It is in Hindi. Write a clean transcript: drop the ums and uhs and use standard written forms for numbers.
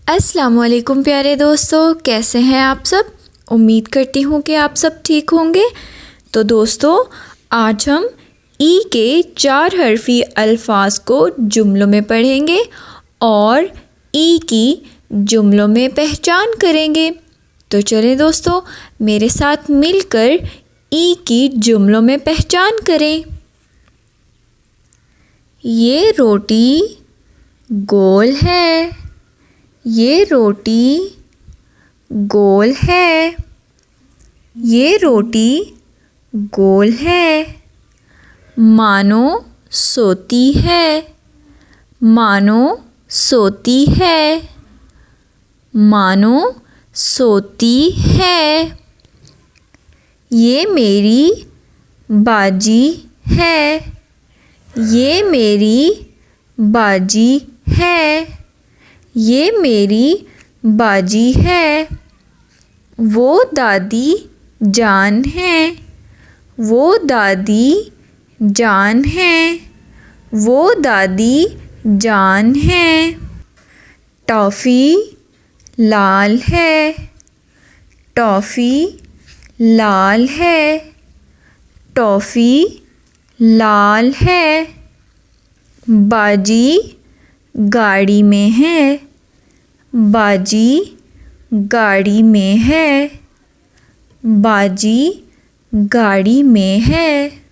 अस्सलामुअलैकुम प्यारे दोस्तों, कैसे हैं आप सब। उम्मीद करती हूँ कि आप सब ठीक होंगे। तो दोस्तों, आज हम ई के 4 हरफी अल्फाज को जुमलों में पढ़ेंगे और ई की जुमलों में पहचान करेंगे। तो चलें दोस्तों, मेरे साथ मिलकर ई की जुमलों में पहचान करें। ये रोटी गोल है। ये रोटी गोल है। ये रोटी गोल है। मानो सोती है। मानो सोती है। मानो सोती है। ये मेरी बाजी है। ये मेरी बाजी है। ये मेरी बाजी है। वो दादी जान है। वो दादी जान है। वो दादी जान है। टॉफ़ी लाल है। टॉफ़ी लाल है। टॉफ़ी लाल है। बाजी गाड़ी में है। बाजी गाड़ी में है। बाजी गाड़ी में है।